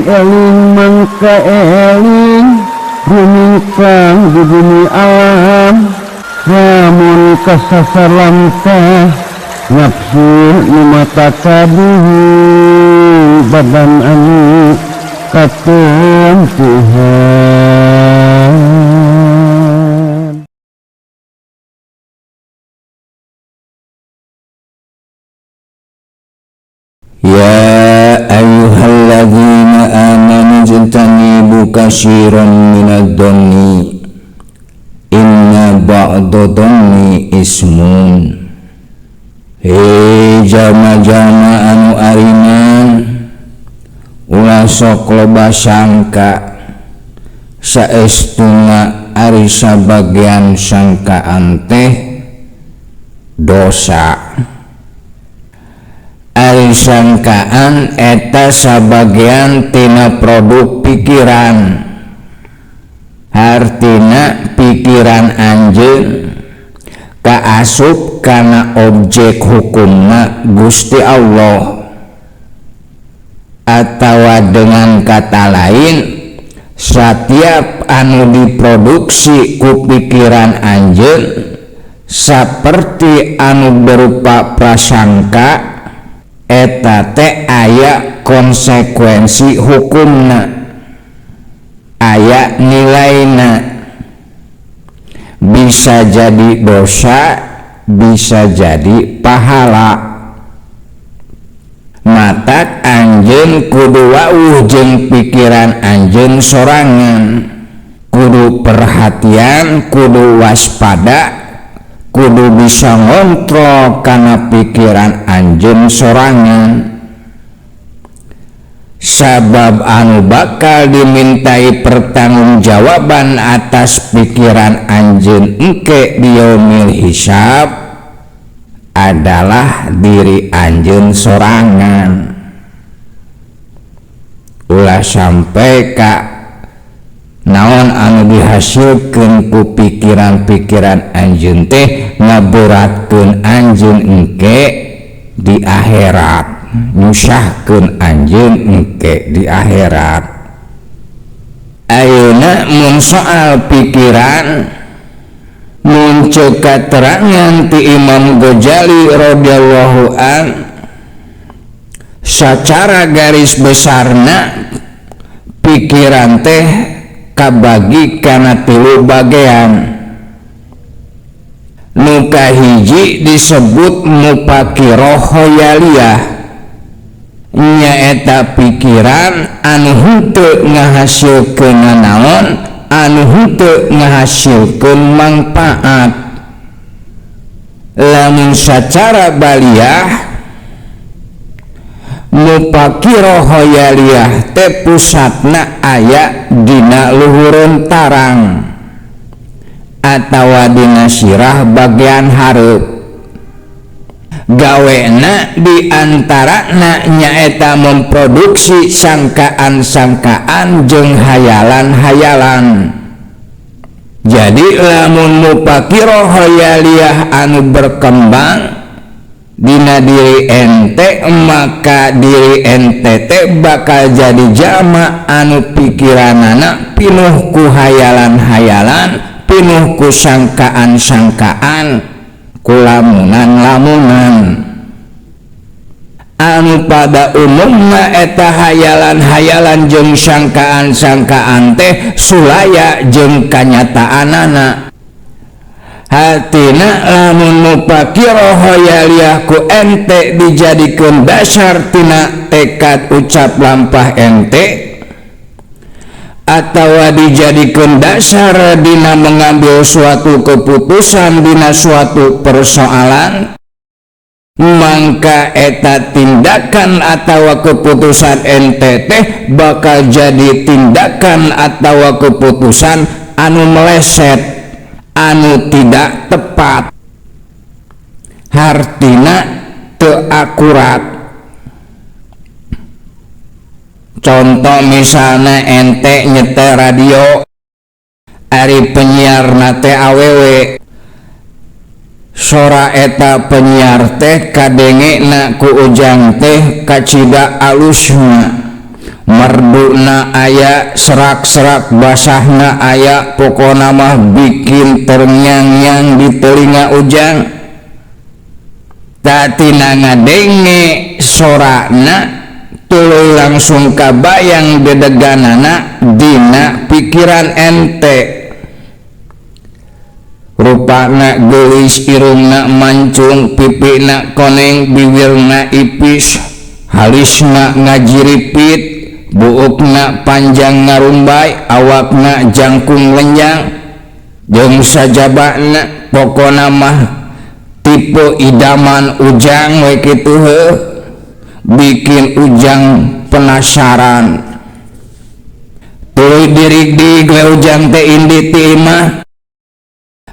eling mangka eling rumikang di bumi alam lamun kasasalam teh nafsu nu mata kabuhu badan anu katon Tuhan. Ya ayyuhalladzina amanu jtanibu katsiran minadh-dhanni inna ba'dadh-dhanni ismun. Hei jama-jama anu ariman, ulah sok loba sangka saestuna ari sabagian sangkaan teh dosa. Ari sangkaan eta sabagian tina produk pikiran, artina pikiran anjeun kaasup kana objek hukumna Gusti Allah, atawa dengan kata lain setiap anu diproduksi ku pikiran anjeun saperti anu berupa prasangka eta teh aya konsekuensi hukumna, aya nilaina, bisa jadi dosa, bisa jadi pahala. Matak anjeun kudu wauh jeung pikiran anjeun sorangan, kudu perhatian, kudu waspada, kudu bisa ngontrol kana pikiran anjeun sorangan. Sabab anu bakal dimintai pertanggungjawaban atas pikiran anjeun engke di yaumil hisab adalah diri anjeun sorangan. Ulah sampai ka naon anu dihasilkeun ku pikiran-pikiran anjeun teh ngaberatkeun anjeun engke di akhirat, nyusahkeun anjeun engke di akhirat. Ayeuna mun soal pikiran muncul keterangan ti Imam Ghazali radhiyallahu an, secara garis besarna pikiran teh kabagi kana tilu bagean. Nu kahiji disebut mupakiroh khoyaliyah, nyaeta pikiran anu henteu ngahasilkeun naon, anu henteu ngahasilkeun manfaat. Lamun sacara baliyah mupakiroh khoyaliyah teh pusatna aya dina luhureun tarang atawa dina sirah bagian hareup. Gawena diantarana nyaeta memproduksi sangkaan-sangkaan jeung hayalan-hayalan. Jadi lamun mupakiroh khoyaliyah anu berkembang dina diri ente, maka diri ente teh bakal jadi jama anu pikiranana pinuh ku hayalan-hayalan, pinuh ku sangkaan-sangkaan, ku lamunan-lamunan. Anu pada umumna eta hayalan-hayalan jeung sangkaan-sangkaan teh sulaya jeung kanyataanana. Hatina lamun mupakiroh khoyaliyah ku ente dijadikeun dasar tina tekad ucap lampah ente, atawa dijadikeun dasar dina mengambil suatu keputusan dina suatu persoalan, mangka eta tindakan atawa keputusan ente teh bakal jadi tindakan atawa keputusan anu meleset, anu tidak tepat, hartina teu akurat. Contoh misalnya ente nyetel radio, ari penyiar nate awewe, sora eta penyiar teh kadenge na ku ujang teh kacida alusna, merduna aya, serak-serak basahna aya, pokona mah bikin terngiang-ngiang di telinga Ujang. Tatina ngadenge sorana tuluy langsung kabayang dedeganana dina pikiran ente. Rupana geulis, irungna mancung, pipina koneng, bibirna ipis, halisna ngajiripit, buukna panjang ngarumbay, awakna jangkung lenjang, jeung sajabana pokona mah tipe idaman Ujang we kitu heuh, bikin Ujang penasaran. Tuluy dirig-dig we Ujang teh indi ti imah,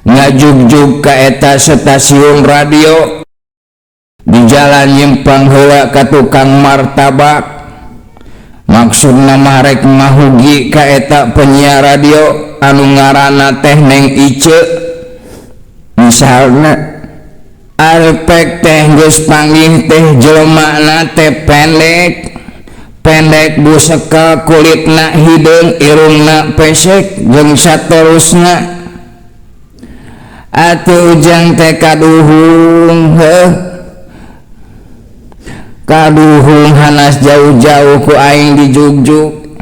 ngajug-jug ka eta stasiun radio, di jalan nyimpang heula ka tukang martabak. Maksudna mah rek mahugi ka eta penyiar radio anu ngaranna teh Neng Ice. Misalna arepek teh geus panggih teh jelemana teh pendek busekel, kulitna hideung, irungna pesek, jeung saterusna. Atuh Ujang teh kaduhung heuh, kaduhung hanas jauh-jauh ku aing dijug-jug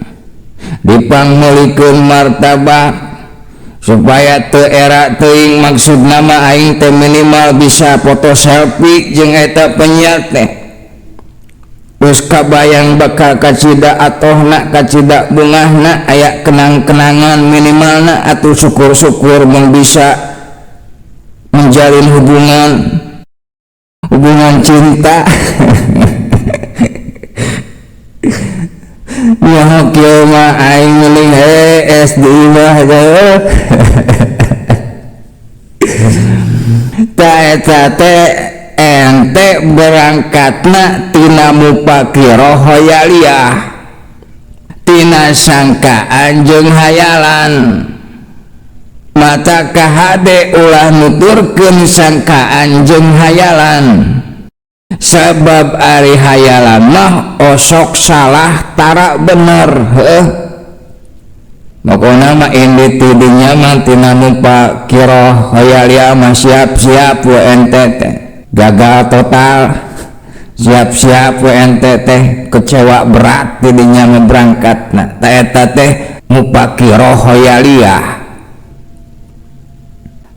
dipangmeulikeun martabak supaya teu era teuing. Maksudna mah aing teh minimal bisa foto selfie jeung eta penyiar teh. Terus kabayang bakal kacida atohna, kacida bungahna, aya kenang-kenangan minimalna. Atuh syukur-syukur mun bisa menjalin hubungan cinta. Nyaho kieu mah aing meuling SD mah ta eta teh ente berangkatna tina mupakiro hoyaliah, tina sangkaan jeung hayalan. Mata kahade ulah nuturkeun sangkaan jeung hayalan, sabab ari hayalan mah osok salah tara bener heuh. Makona mah indi tidinya mah tina nu pakiro hoyalia mah siap-siap we ente teh gagal total, siap-siap we ente teh kecewa berat tidinya mah berangkatna. Ta eta teh nu pakiro hoyalia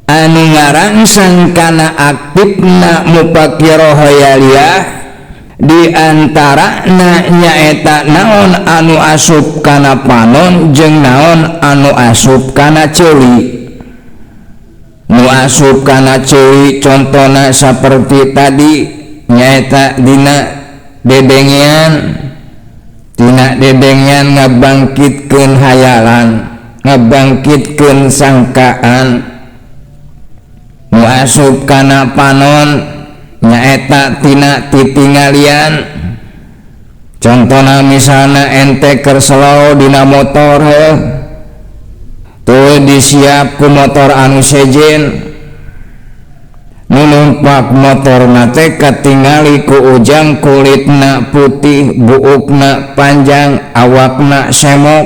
anu ngarangsang kana aktifna mupakiro hoyaliah, di antarana nyaeta naon anu asup kana panon jeung naon anu asup kana ceuli. Nu asup kana ceuli contona saperti tadi nyaeta dina dedengian, tina dedengian ngabangkitkeun hayalan, ngabangkitkeun sangkaan. Nu asup kana panon nyaeta tina titingalian, contona misalna ente keur slow dina motor heuh, tuh disiap ku motor anu sejen, nu numpak motorna teh katingali ku Ujang kulitna putih, buukna panjang, awakna semok.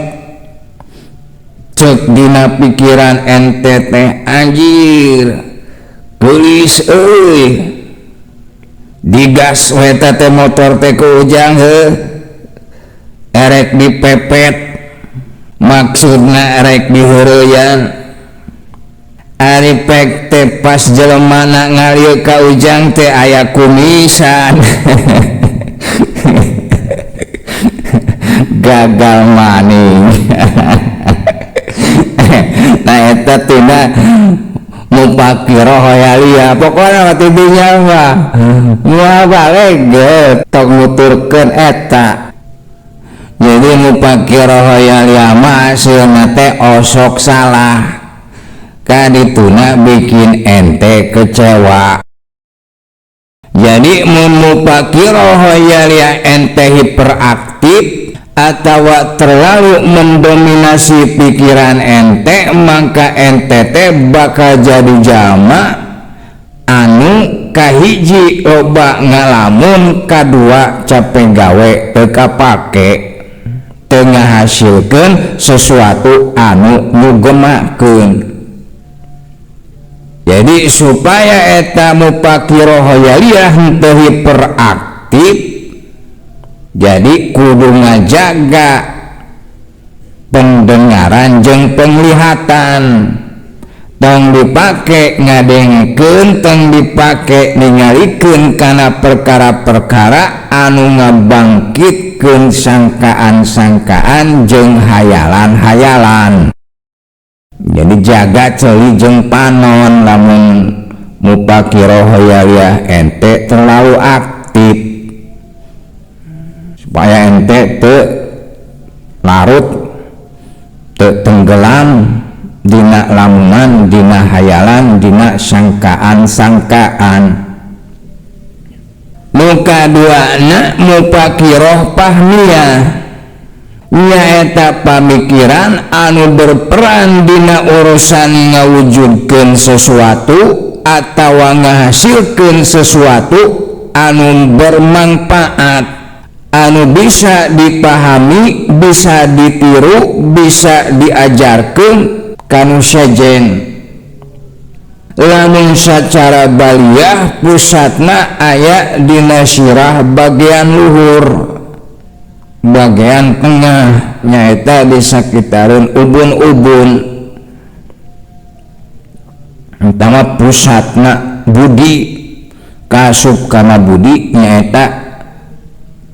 Cek dina pikiran ente teh anjir gelis euy, digas we teh motor teh ku Ujang heuh, erek dipepet, maksudna erek diheureuyaan. Ari pek teh pas jelemana ngalieu ka Ujang teh aya kumisan. Gagal maning. Nah eta tina mupakiro hoyaliah, pokona tidinya mah moal balik tok nuturkeun eta. Jadi mupakiro hoyaliah mah asilna teh osok salah, kadituna bikin ente kecewa. Jadi mun mupakiro hoyaliah ente hiperaktif atawa terlalu mendominasi pikiran ente, maka ente teh bakal jadi jalma anu kahiji loba ngalamun, kadua capek gawe teu kapake. tengah hasilkan sesuatu anu ngugemakeun. Jadi supaya eta mupakiroh hoyaliyah henteu hiperaktif, jadi kudu ngajaga pendengaran jeung penglihatan, tong dipake ngadengkeun, tong dipake ningalikeun kana perkara-perkara anu ngabangkitkeun sangkaan-sangkaan jeung hayalan-hayalan. Jadi jaga ceuli jeung panon lamun mupakiroh hoyaliyah ente terlalu aktif, supaya ente teu larut, teu tenggelam dina lamungan, dina hayalan, dina sangkaan-sangkaan. Nu kaduana mupakiroh fahmiyah, nyaeta pamikiran anu berperan dina urusan ngawujudkeun sesuatu atawa ngahasilkeun sesuatu anu bermanfaat, anu bisa dipahami, bisa ditiru, bisa diajarkeun kanu sejen. Lamun sacara baliyah pusatna aya dina sirah bagian luhur, bagian tengah nyaeta di sakitareun ubun-ubun, utama pusatna budi, kasup kana budi nyaeta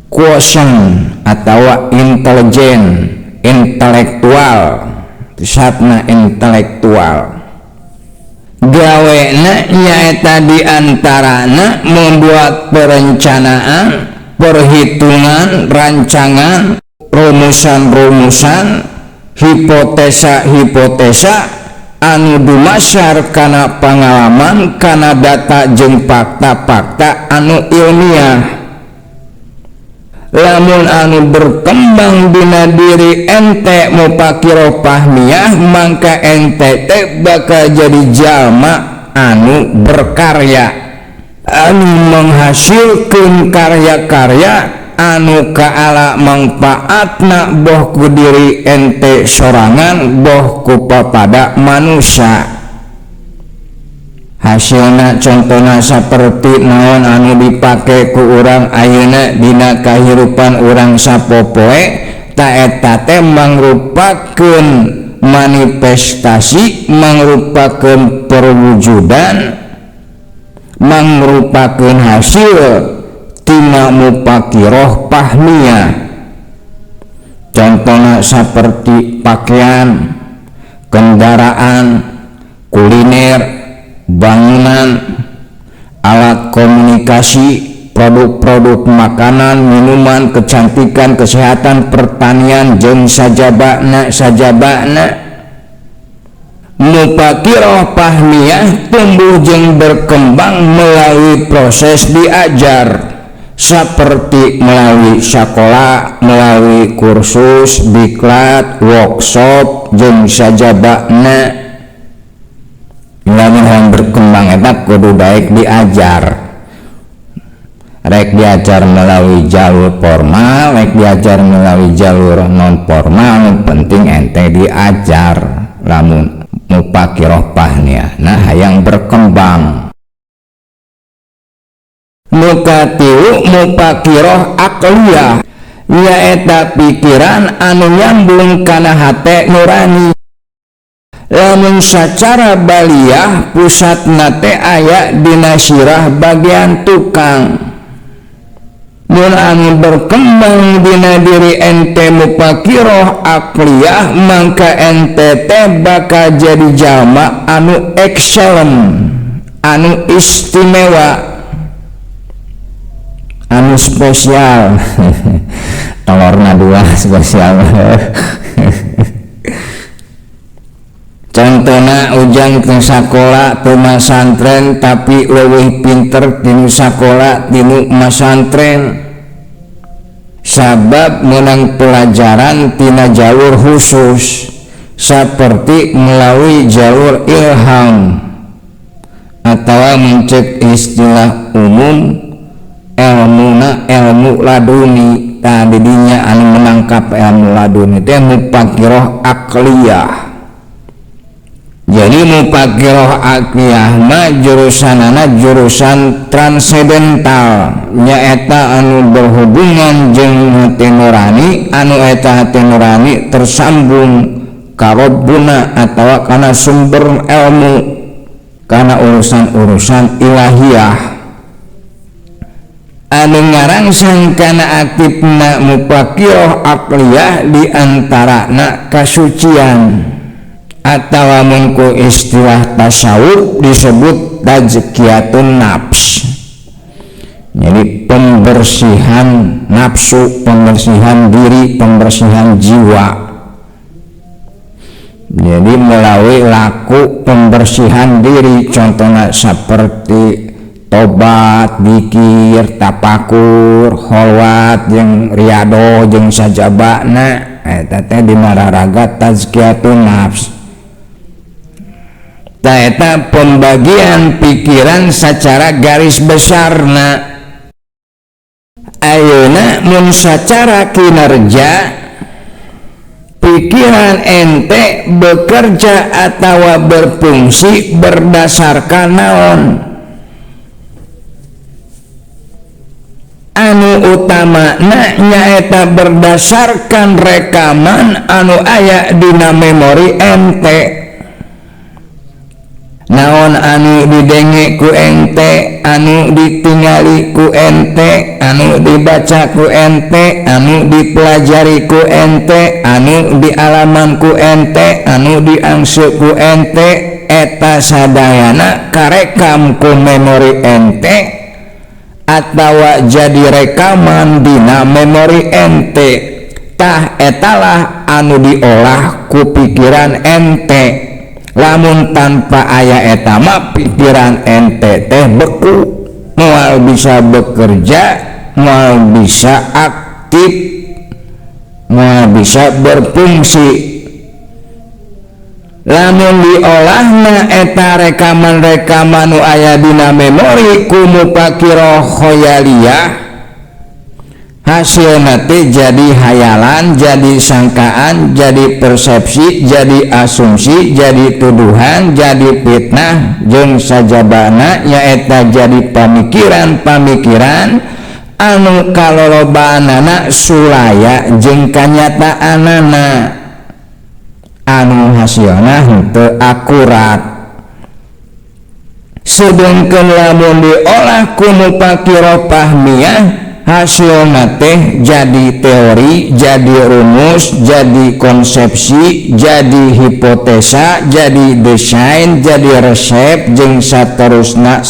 quotient atawa intelijen, intelektual, pusatna intelektual. Gawena nyaeta diantarana membuat perencanaan, perhitungan, rancangan, rumusan-rumusan, hipotesa-hipotesa anu dumasar kana pengalaman, kana data jeung fakta-fakta anu ilmiah. Lamun anu berkembang dina diri ente mupakiroh fahmiyah, mangka ente teh bakal jadi jalma anu berkarya, anu menghasilkan karya-karya anu kaala mangpaatna boh ku diri ente sorangan, boh ku papada manusia. Hasilna contohna saperti naon anu dipake ku urang ayeuna dina kahirupan urang sapopoe, ta eta teh mangrupakeun manifestasi, mangrupakeun perwujudan, mangrupakeun hasil tina mupakiroh fahmiyah. Contohna saperti pakaian, kendaraan, kuliner, bangunan, alat komunikasi, produk-produk makanan, minuman, kecantikan, kesehatan, pertanian, jeung sajabana. Mupakiroh fahmiyah tumbuh jeung berkembang melalui proses diajar, seperti melalui sekolah, melalui kursus, diklat, workshop, jeung sajabana. Lamun berkembang eta kudu daek diajar, rek diajar melalui jalur formal, rek diajar melalui jalur non formal, penting ente diajar lamun mupakiroh fahmiyah nah hayang berkembang. Nukatilu mupakiroh akliyah, nyaeta pikiran anu nyambung kana hate nurani. Lamun sacara baliyah pusatna teh aya dina sirah bagian tukang. Mun anu berkembang dina diri ente mupakiroh akliyah, mangka ente teh bakal jadi jalma anu excellent, anu istimewa, anu spesial. Telurna dua spesial. Contohna ujang teu sakola teu masantren tapi leuwih pinter tinu sakola tinu masantren, sabab meunang pelajaran tina jalur khusus seperti melalui jalur ilham atawa mencek istilah umum elmuna ilmu laduni didinya anu menangkap ilmu laduni teh mufakiroh akliyah. Jadi mufakiroh akliyah mah jurusanana jurusan transendental, nyaeta anu berhubungan jeung hati nurani, anu eta hati nurani tersambung ka Rabbuna atawa kana sumber ilmu, kana urusan-urusan ilahiyah. Anu ngarangsang kana aktifna mufakiroh akliyah diantarana kasucian, atawa mungku istilah tasawuf disebut tazkiyatun nafs. Jadi pembersihan nafsu, pembersihan diri, pembersihan jiwa. Jadi melalui laku pembersihan diri, contohnya seperti tobat, zikir, tapakur, kholwat, jeung riyado, jeung sajabana, eta teh dina raraga tazkiyatun nafs. Eta pembagian pikiran secara garis besarna. Ayeuna mun secara kinerja pikiran ente bekerja atawa berfungsi berdasarkan naon? Anu utamana nyaeta berdasarkan rekaman anu aya dina memori ente. Naon anu didenge ku ente, anu ditingali ku ente, anu dibaca ku ente, anu dipelajari ku ente, anu dialaman ku ente, anu diangsu ku ente, eta sadayana karekam ku memori ente atawa jadi rekaman dina memori ente. Tah etalah anu diolah ku pikiran ente. Lamun tanpa aya eta mah pikiran ente teh beku, moal bisa bekerja, moal bisa aktif, moal bisa berfungsi. Lamun diolahna eta rekaman-rekaman nu aya dina memori ku mufakiroh khoyaliyah, hasilna teh jadi hayalan, jadi sangkaan, jadi persepsi, jadi asumsi, jadi tuduhan, jadi fitnah, jeung sajabana nyaeta jadi pamikiran-pamikiran anu kalolobaanana sulaya jeung kanyataanana, anu hasilna henteu akurat. Sedengkeun lamun diolah ku mufakiroh fahmiyah, hasilna teh jadi teori, jadi rumus, jadi konsepsi, jadi hipotesa, jadi desain, jadi resep, jeung saterusna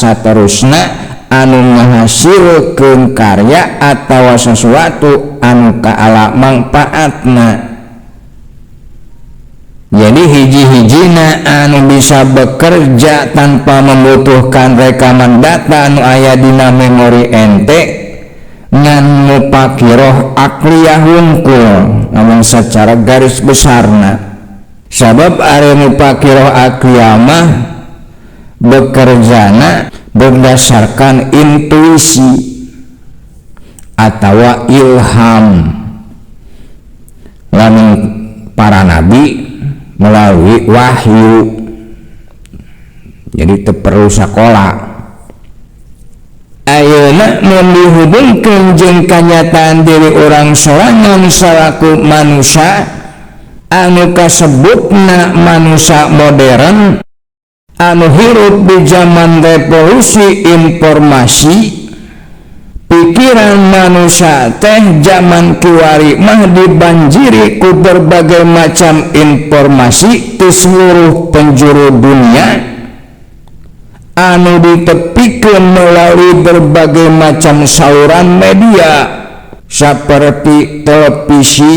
anu ngahasilkeun karya atawa sesuatu anu kaala mangpaatna. Jadi hiji-hijina anu bisa bekerja tanpa membutuhkan rekaman data anu aya dina memori ente ngan mufakiroh akliyah hungkul, namun secara garis besarna. Sabab are mufakiroh akliyah mah bekerjana berdasarkan intuisi atawa ilham. Lamun para nabi melalui wahyu, jadi teu perlu sakola. Ayeuna mun dihubungkeun jeung kanyataan diri urang sorangan salaku manusia anu kasebutna manusia modern anu hirup di zaman revolusi informasi, pikiran manusia teh zaman kiwari mah dibanjiri ku berbagai macam informasi di seluruh penjuru dunia anu ditepikeun melalui berbagai macam saluran media seperti televisi,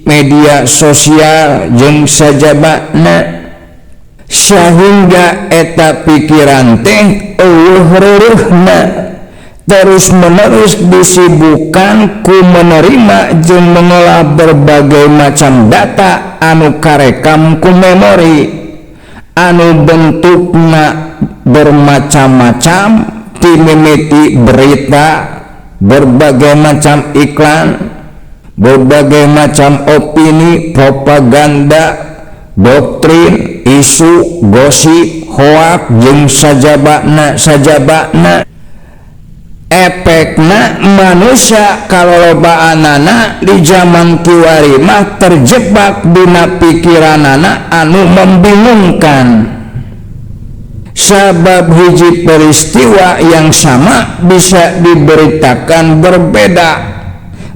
media sosial, jeung sajabana, sehingga eta pikiran teh eueuh-reureuna terus menerus disibukkan ku menerima jeung mengolah berbagai macam data anu karekam ku memori anu bentukna bermacam-macam, timimiti berita, berbagai macam iklan, berbagai macam opini, propaganda, doktrin, isu, gosip, hoak jeung sajabana efekna manusia kalolobaanana di zaman kiwari mah terjebak dina pikiranana anu membingungkan. Sabab hiji peristiwa yang sama bisa diberitakan berbeda,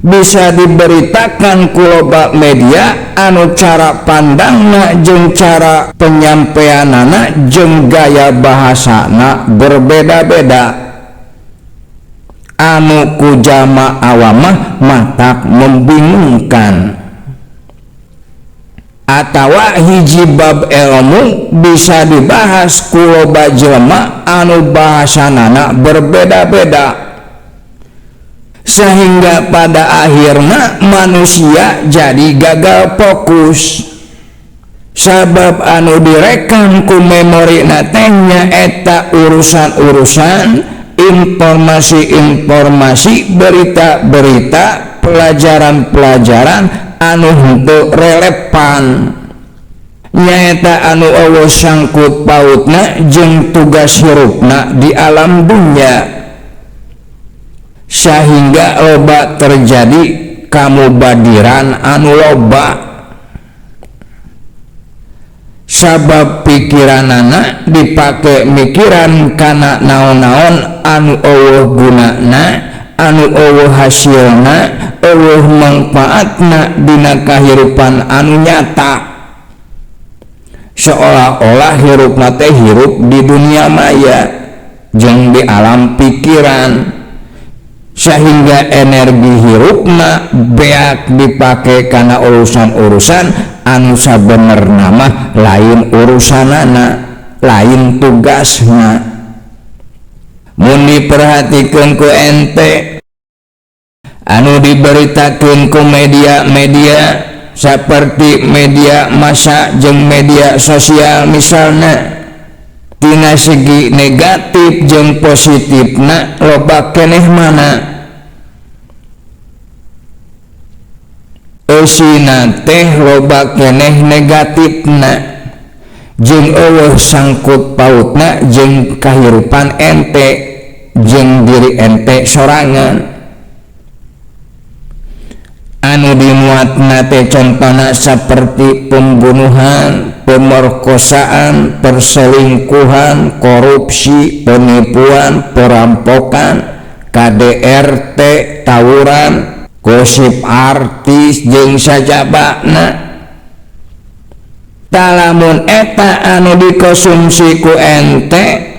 bisa diberitakan ku loba media anu cara pandangna jeung cara penyampaianana jeung gaya bahasana berbeda-beda. Anu ku jama awamah matak membingungkan. Atawa hiji bab ilmu bisa dibahas ku loba jelema anu bahasanana berbeda-beda, sehingga pada akhirnya manusia jadi gagal fokus. Sabab anu direkam ku memori natenya eta urusan-urusan, informasi-informasi, berita-berita, pelajaran-pelajaran anu henteu relevan, nyaeta anu eueuh sangkut pautna jeung tugas hirupna di alam dunya, sehingga loba terjadi kamubadiran anu loba. Sabab pikiranana dipake mikiran kana naon-naon anu eueuh gunana, anu eueuh hasilna, eueuh mangpaatna dina kahirupan anu nyata. Seolah-olah hirupna teh hirup di dunia maya jeung di alam pikiran, sehingga energi hirupna beak dipake kana urusan-urusan anu sabenerna mah lain urusanana, lain tugasna. Mun diperhatikeun ku ente anu diberitakeun ku media-media seperti media massa jeung media sosial misalna, tina segi negatif jeung positifna loba keneh mana. Eusina teh loba keneh negatifna jeung eueuh sangkut pautna jeung kahirupan ente jeung diri ente sorangan. Anu dimuatna teh contona saperti pembunuhan, pemerkosaan, perselingkuhan, korupsi, penipuan, perampokan, KDRT, tawuran, gosip artis jeung sajabana. Talamun eta anu dikonsumsi ku ente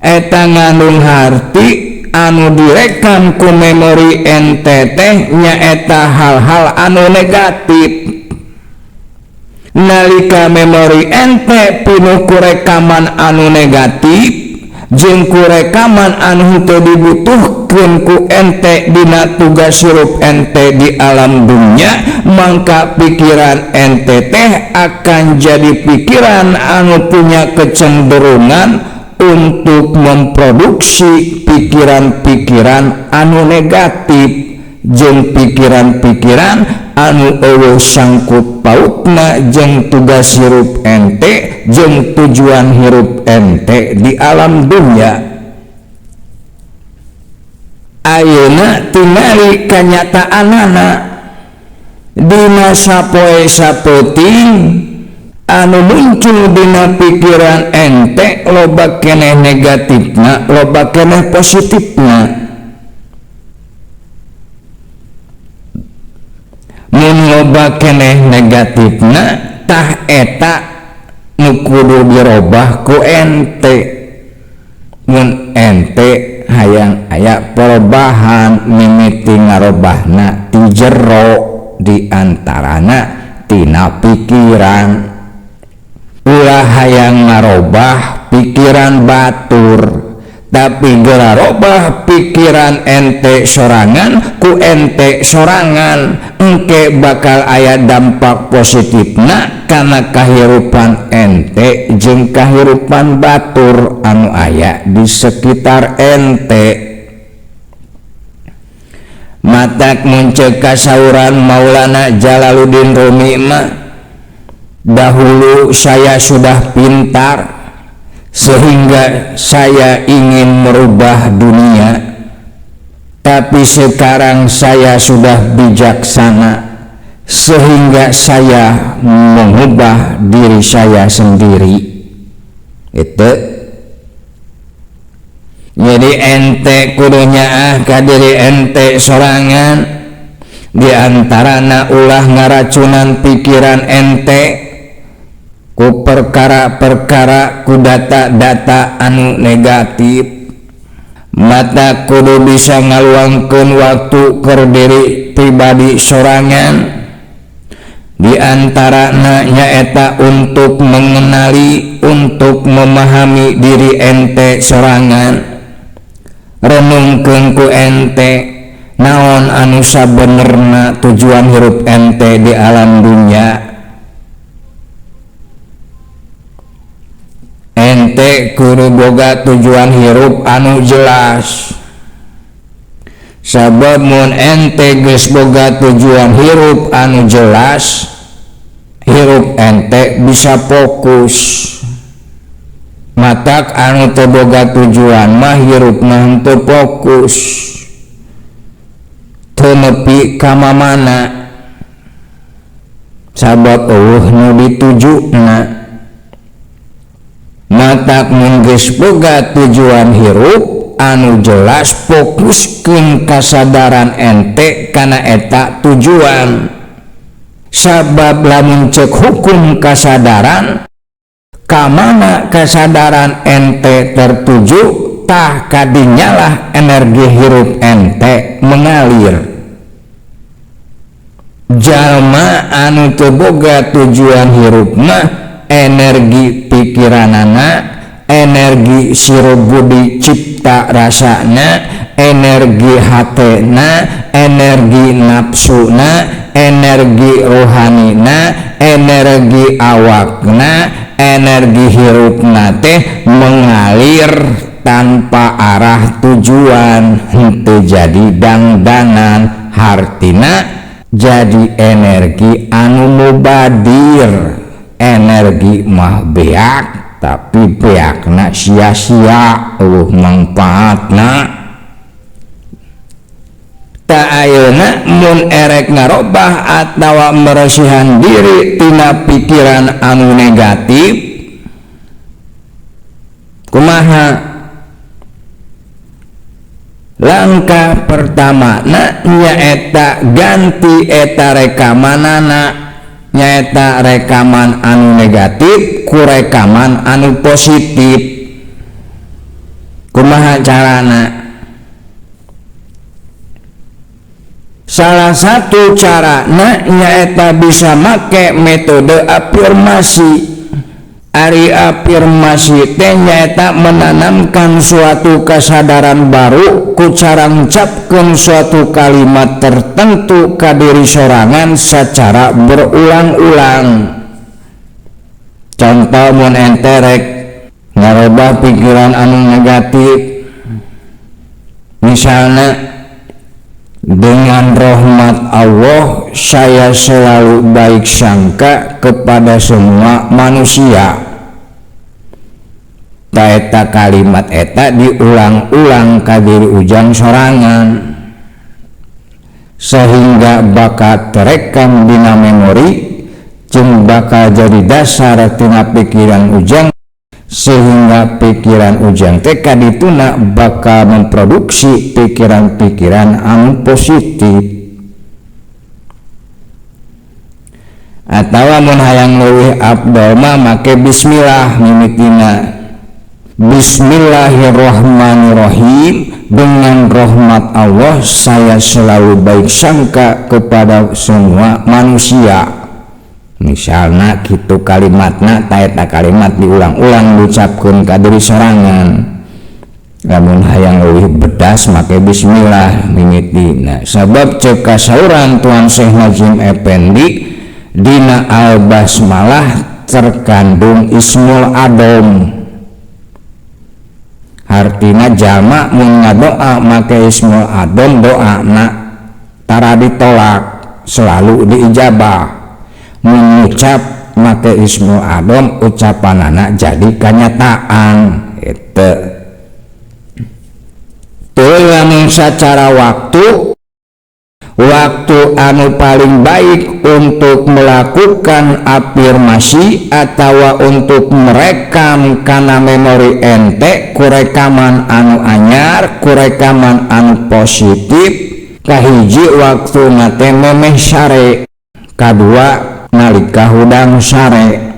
eta ngandung harti anu direkam ku memori ente teh nyaeta hal-hal anu negatif. Nalika memori ente pinuh ku rekaman anu negatif jeung ku rekaman anu henteu dibutuhkeun ku ente dina tugas hirup ente di alam dunya, mangka pikiran ente teh akan jadi pikiran anu punya kecenderungan untuk memproduksi pikiran-pikiran anu negatif jeung pikiran-pikiran anu eueuh sangkut pautna jeung tugas hirup ente jeung tujuan hirup ente di alam dunya. Ayeuna tingali kanyataanana dina sapoe sapeuting anu muncul dina pikiran ente loba keneh negatifna, loba keneh positifna. Mun loba keneh negatifna tah eta nu kudu dirobah ku ente. Mun ente hayang aya perubahan mimiti ngarobahna ti jero di antarana tina pikiran. Ulah hayang ngarobah pikiran batur, tapi geura robah pikiran ente sorangan ku ente sorangan, engke bakal aya dampak positifna kana kahirupan ente jeung kahirupan batur anu aya di sekitar ente. matak muncul kasauran Maulana Jalaluddin Rumi mah, dahulu saya sudah pintar sehingga saya ingin merubah dunia, tapi sekarang saya sudah bijaksana sehingga saya mengubah diri saya sendiri. Itu jadi ente kudunya ka diri ente sorangan, diantarana ulah ngaracunan pikiran ente ku perkara-perkara ku data-data anu negatif. Mata kudu bisa ngaluangkeun waktu keur diri pribadi sorangan, diantarana nyaeta untuk mengenali, untuk memahami diri ente sorangan. Renungkeun ku ente naon anu sabenerna tujuan hirup ente di alam dunia. Ente kudu boga tujuan hirup anu jelas, sabab mun ente geus boga tujuan hirup anu jelas, hirup ente bisa fokus. Matak anu teu boga tujuan mah hirup mah teu fokus, teu nepi ka mamana, sabab eueuh nu ditujuna. Matak mun geus boga tujuan hirup anu jelas, fokuskeun kasadaran ente kana eta tujuan. Sabab lamun cek hukum kasadaran, kamana kasadaran ente tertuju, tah kadinyalah energi hirup ente mengalir. Jalma anu teu boga tujuan hirup mah energi pikiranana, energi sirup budi cipta rasana, energi hatena, energi nafsuna, energi rohanina, energi awakna, energi hirupna teh mengalir tanpa arah tujuan, henteu jadi dangdanan, hartina jadi energi anu mubadir. Energi mah beak, tapi beakna sia-sia, manfaatna. Ta ayeuna mun erek ngarobah atawa meresihan diri tina pikiran anu negatif, kumaha? Langkah pertama na nyaeta ganti eta rekamanana, nyaeta rekaman anu negatif ku rekaman anu positif. Kumaha carana? Salah satu carana nyaeta bisa make metode afirmasi. Ari afirmasi teh nyaeta menanamkan suatu kesadaran baru ku cara ngucapkeun suatu kalimat tertentu ka diri sorangan secara berulang-ulang. Contoh mun ente rek ngarobah pikiran anu negatif, misalnya dengan rahmat Allah saya selalu baik sangka kepada semua manusia. Eta kalimat eta diulang-ulang ka diri ujang sorangan sehingga bakal terekam dina memori jeung bakal jadi dasar tina pikiran ujang, sehingga pikiran ujang teh kadituna bakal memproduksi pikiran-pikiran anu positif. Atawa mun hayang leuwih afdal mah make bismillah mimitina. Bismillahirrahmanirrahim, dengan rahmat Allah saya selalu baik sangka kepada semua manusia. Misalnya gitu kalimatna, taeta kalimat diulang-ulang diucapkeun ka diri sorangan. Lamun hayang leuwih bedas make bismillah mimitina. Sabab ceuk kasauran Tuan Syekh Nazim Effendi dina al-basmalah terkandung ismul adom. Artina jalma mun ngadoa make ismul adom doana tara ditolak selalu diijabah. Mengucap make ismu Adam ucapanana jadi kenyataan itu. Lamun secara waktu anu paling baik untuk melakukan afirmasi atau untuk merekam karena memori ente kurekaman anu anyar, kurekaman anu positif. Kahiji waktu nate memeh sare, kadua nalika hudang sare.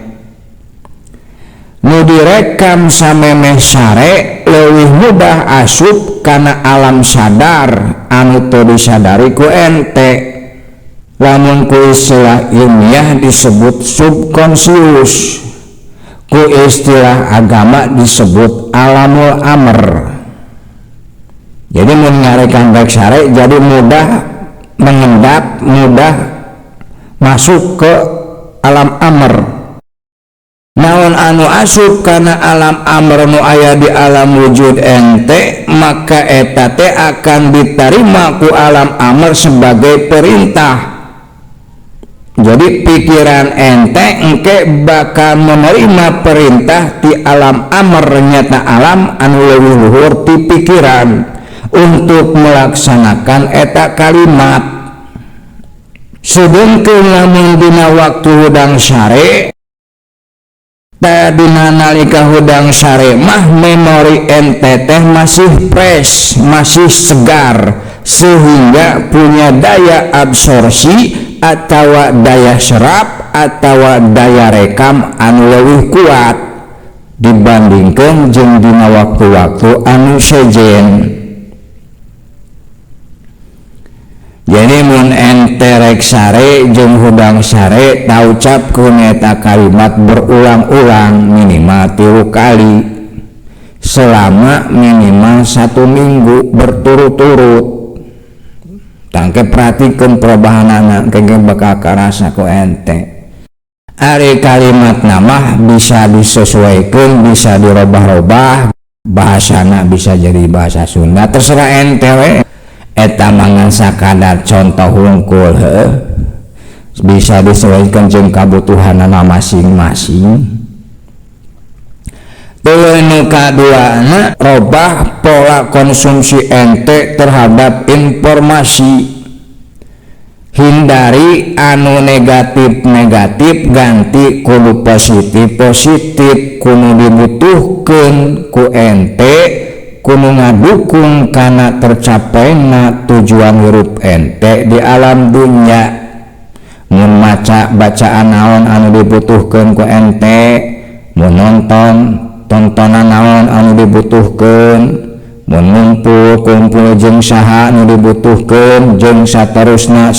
Nu direkam samemeh sare leuwih mudah asup kana alam sadar anu teu disadari ku ente. Lamun ku istilah ilmiah disebut subkonsius, ku istilah agama disebut alamul amr. Jadi mun ngarekan baik sare jadi mudah mengendap, mudah masuk ke alam amr. Naon anu asup kana alam amr nu aya di alam wujud ente, maka eta teh akan diterima ku alam amr sebagai perintah. Jadi pikiran ente engke bakal menerima perintah di alam amr, nyata alam anu leuwih luhur ti pikiran untuk melaksanakan eta kalimat. Sedengkeun lamun dina waktu hudang sare, tadina nalika hudang sare mah memori ente teh masih fresh, masih segar, sehingga punya daya absorpsi atau daya serap atau daya rekam anu leuwih kuat dibandingkan jeung dina waktu-waktu anu sejen. Jadi mun ente rek sare jeung hudang sare taucapkeun eta kalimat berulang-ulang minimal 3 kali selama minimal 1 minggu berturut-turut. Tangke perhatikeun perubahanana kengge bakal karasa ku ente. Ari kalimat nama bisa disesuaikan, bisa dirobah-robah, bahasana bisa jadi bahasa Sunda, terserah ente we. Eta mangan sakadar contoh hungkul bisa disesuaikan jeung kabutuhanana masing-masing. Nu kaduana robah pola konsumsi ente terhadap informasi. Hindari anu negatif-negatif, ganti kudu positif-positif. Kudu dibutuhkeun ku ente, kudu ngadukung kana tercapainya tujuan hirup ente di alam dunya. Mun maca bacaan naon anu dibutuhkeun ku ente, mun nonton tontonan naon anu dibutuhkeun, mun ngumpul kumpul jeung saha anu dibutuhkeun, jeung saterusna